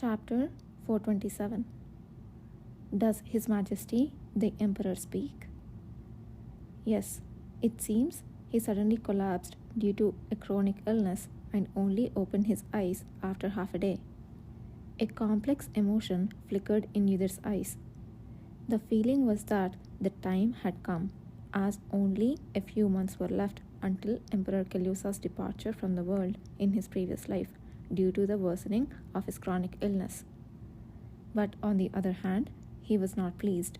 Chapter 427. Does His Majesty the Emperor speak? Yes, it seems he suddenly collapsed due to a chronic illness and only opened his eyes after half a day. A complex emotion flickered in Yudhir's eyes. The feeling was that the time had come, as only a few months were left until Emperor Kellusa's departure from the world in his previous life due to the worsening of his chronic illness. But on the other hand, he was not pleased.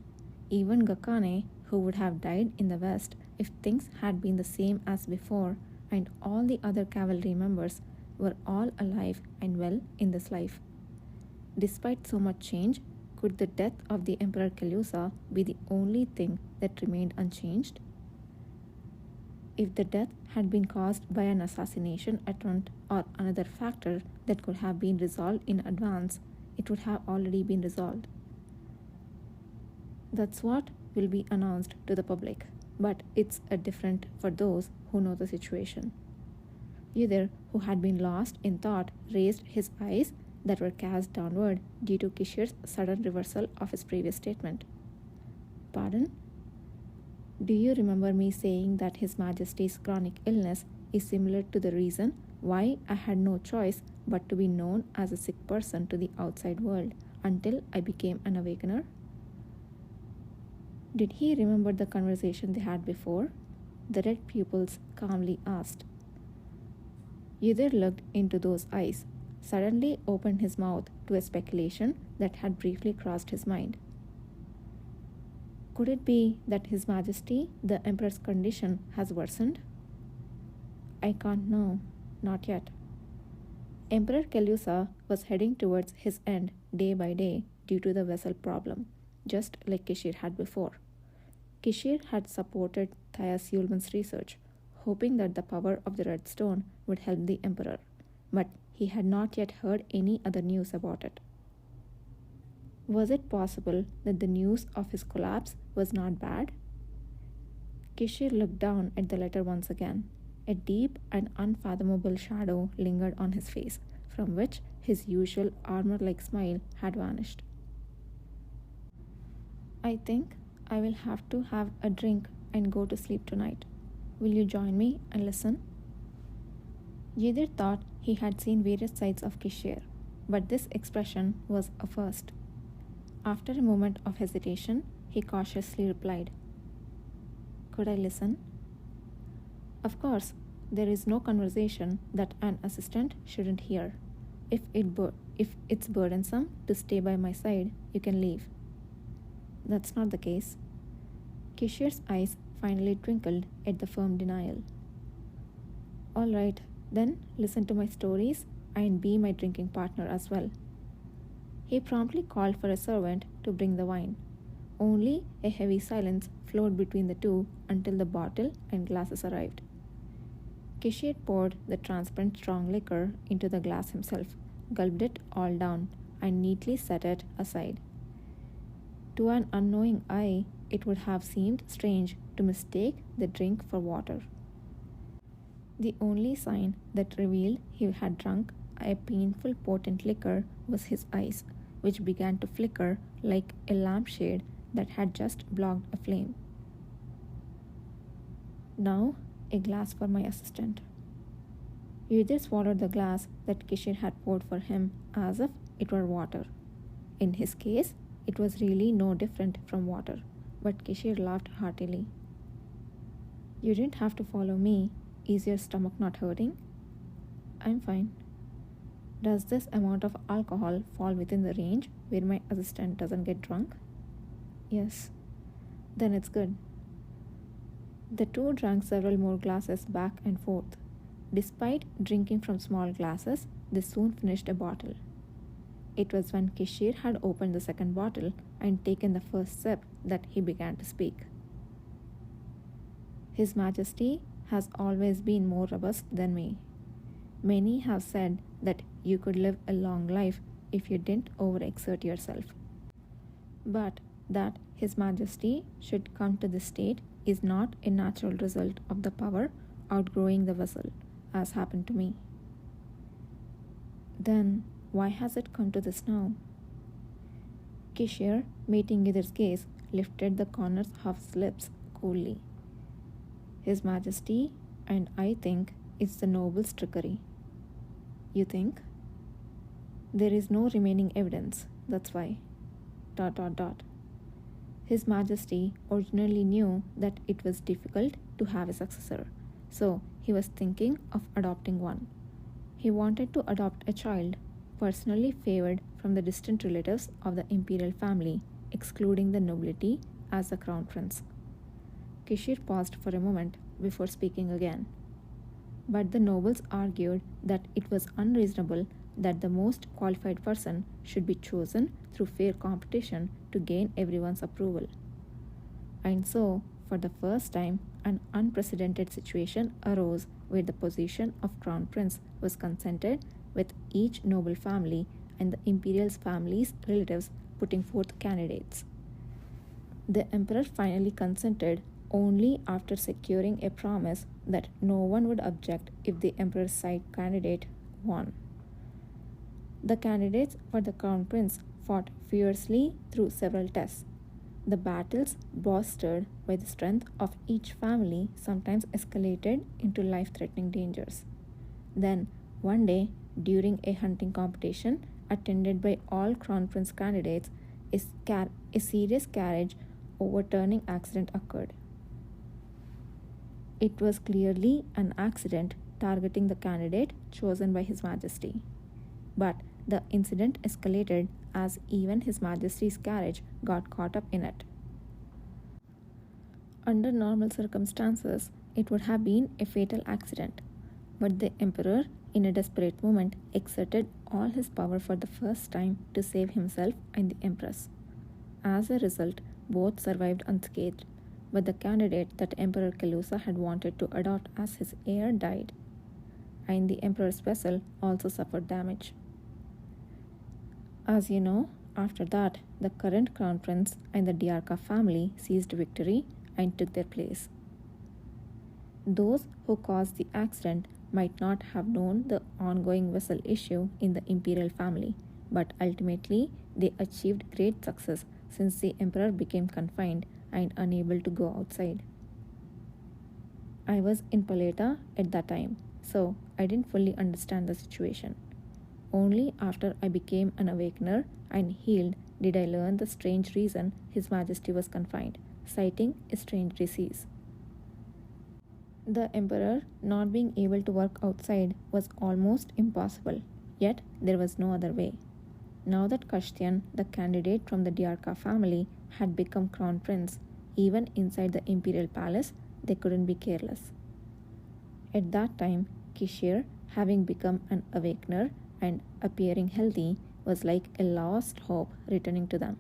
Even Gakane, who would have died in the west if things had been the same as before, and all the other cavalry members were all alive and well in this life. Despite so much change, could the death of the Emperor Kellusa be the only thing that remained unchanged? If the death had been caused by an assassination attempt or another factor that could have been resolved in advance, it would have already been resolved. That's what will be announced to the public, but it's different for those who know the situation. Yudhir, who had been lost in thought, raised his eyes that were cast downward due to Kishir's sudden reversal of his previous statement. Pardon? Do you remember me saying that His Majesty's chronic illness is similar to the reason why I had no choice but to be known as a sick person to the outside world until I became an awakener? Did he remember the conversation they had before? The red pupils calmly asked. Yudhir looked into those eyes, suddenly opened his mouth to a speculation that had briefly crossed his mind. Could it be that His Majesty, the Emperor's condition, has worsened? I can't know, not yet. Emperor Kellusa was heading towards his end day by day due to the vessel problem, just like Kishir had before. Kishir had supported Thias Yulman's research, hoping that the power of the Red Stone would help the Emperor, but he had not yet heard any other news about it. Was it possible that the news of his collapse was not bad? Kishir looked down at the letter once again. A deep and unfathomable shadow lingered on his face, from which his usual armor-like smile had vanished. I think I will have to have a drink and go to sleep tonight. Will you join me and listen? Yudhir thought he had seen various sides of Kishir, but this expression was a first. After a moment of hesitation, he cautiously replied, Could I listen? Of course, there is no conversation that an assistant shouldn't hear. If it's burdensome to stay by my side, you can leave. That's not the case. Kishir's eyes finally twinkled at the firm denial. All right, then listen to my stories and be my drinking partner as well. He promptly called for a servant to bring the wine. Only a heavy silence flowed between the two until the bottle and glasses arrived. Kishir poured the transparent strong liquor into the glass himself, gulped it all down, and neatly set it aside. To an unknowing eye, it would have seemed strange to mistake the drink for water. The only sign that revealed he had drunk a painful potent liquor was his eyes, which began to flicker like a lampshade that had just blocked a flame. Now, a glass for my assistant. Yudhir swallowed the glass that Kishir had poured for him as if it were water. In his case, it was really no different from water, but Kishir laughed heartily. You didn't have to follow me. Is your stomach not hurting? I'm fine. Does this amount of alcohol fall within the range where my assistant doesn't get drunk? Yes. Then it's good. The two drank several more glasses back and forth. Despite drinking from small glasses, they soon finished a bottle. It was when Kishir had opened the second bottle and taken the first sip that he began to speak. His Majesty has always been more robust than me. Many have said that you could live a long life if you didn't overexert yourself. But that His Majesty should come to this state is not a natural result of the power outgrowing the vessel, as happened to me. Then Why has it come to this now? Kishir, meeting Yidir's gaze, lifted the corners of his lips coolly. His Majesty, and I think it's the noble's trickery. You think? There is no remaining evidence, that's why. ... His Majesty originally knew that it was difficult to have a successor, so he was thinking of adopting one. He wanted to adopt a child, personally favored from the distant relatives of the imperial family, excluding the nobility, as the crown prince. Kishir paused for a moment before speaking again. But the nobles argued that it was unreasonable that the most qualified person should be chosen through fair competition to gain everyone's approval. And so, for the first time, an unprecedented situation arose where the position of crown prince was consented, with each noble family and the imperial family's relatives putting forth candidates. The emperor finally consented only after securing a promise that no one would object if the emperor's side candidate won. The candidates for the crown prince fought fiercely through several tests. The battles, bolstered by the strength of each family, sometimes escalated into life-threatening dangers. Then, one day, during a hunting competition attended by all crown prince candidates, a serious carriage overturning accident occurred. It was clearly an accident targeting the candidate chosen by His Majesty. But the incident escalated as even His Majesty's carriage got caught up in it. Under normal circumstances, it would have been a fatal accident, but the emperor, in a desperate moment, exerted all his power for the first time to save himself and the empress. As a result, both survived unscathed, but the candidate that Emperor Kelusa had wanted to adopt as his heir died, and the emperor's vessel also suffered damage. As you know, after that, the current crown prince and the Diarca family seized victory and took their place. Those who caused the accident might not have known the ongoing vessel issue in the imperial family, but ultimately they achieved great success since the emperor became confined and unable to go outside. I was in Paleta at that time, so I didn't fully understand the situation. Only after I became an awakener and healed did I learn the strange reason His Majesty was confined, citing a strange disease. The emperor not being able to work outside was almost impossible, yet there was no other way. Now that Kashtian, the candidate from the Diarca family, had become crown prince, even inside the imperial palace, they couldn't be careless. At that time, Kishir, having become an awakener and appearing healthy, was like a lost hope returning to them.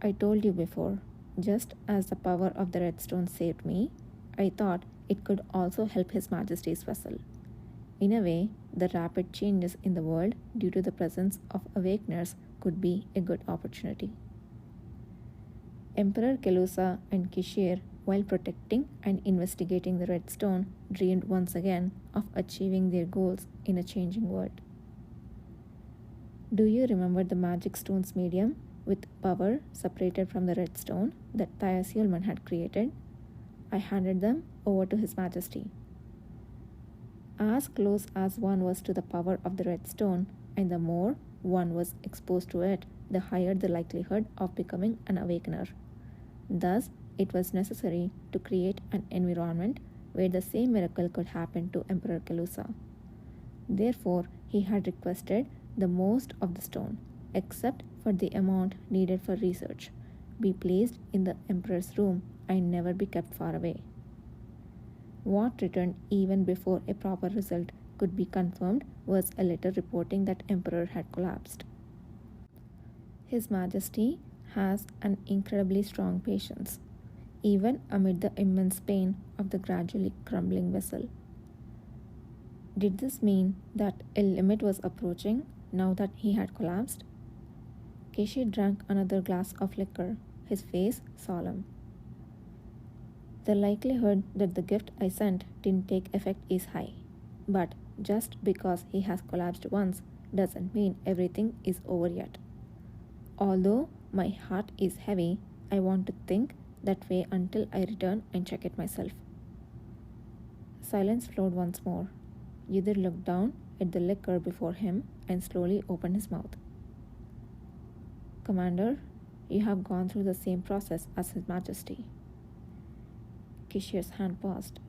I told you before, just as the power of the Red Stone saved me, I thought it could also help His Majesty's vessel. In a way, the rapid changes in the world due to the presence of awakeners could be a good opportunity. Emperor Kelusa and Kishir, while protecting and investigating the Red Stone, dreamed once again of achieving their goals in a changing world. Do you remember the magic stone's medium with power separated from the Red Stone that Thias Yulman had created? I handed them over to His Majesty. As close as one was to the power of the Red Stone, and the more one was exposed to it, the higher the likelihood of becoming an awakener. Thus, it was necessary to create an environment where the same miracle could happen to Emperor Kelusa. Therefore, he had requested the most of the stone, except for the amount needed for research, be placed in the emperor's room and never be kept far away. What returned even before a proper result could be confirmed was a letter reporting that emperor had collapsed. His Majesty has an incredibly strong patience, even amid the immense pain of the gradually crumbling vessel. Did this mean that a limit was approaching now that he had collapsed? Keshi drank another glass of liquor, his face solemn. The likelihood that the gift I sent didn't take effect is high, but just because he has collapsed once, doesn't mean everything is over yet. Although my heart is heavy, I want to think that way until I return and check it myself. Silence flowed once more. Yidr looked down at the liquor before him and slowly opened his mouth. Commander, you have gone through the same process as His Majesty. Kishir's hand paused.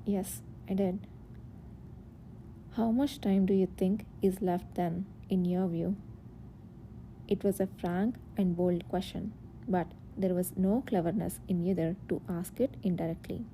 Yes, I did. How much time do you think is left then, in your view? It was a frank and bold question, but there was no cleverness in either to ask it indirectly.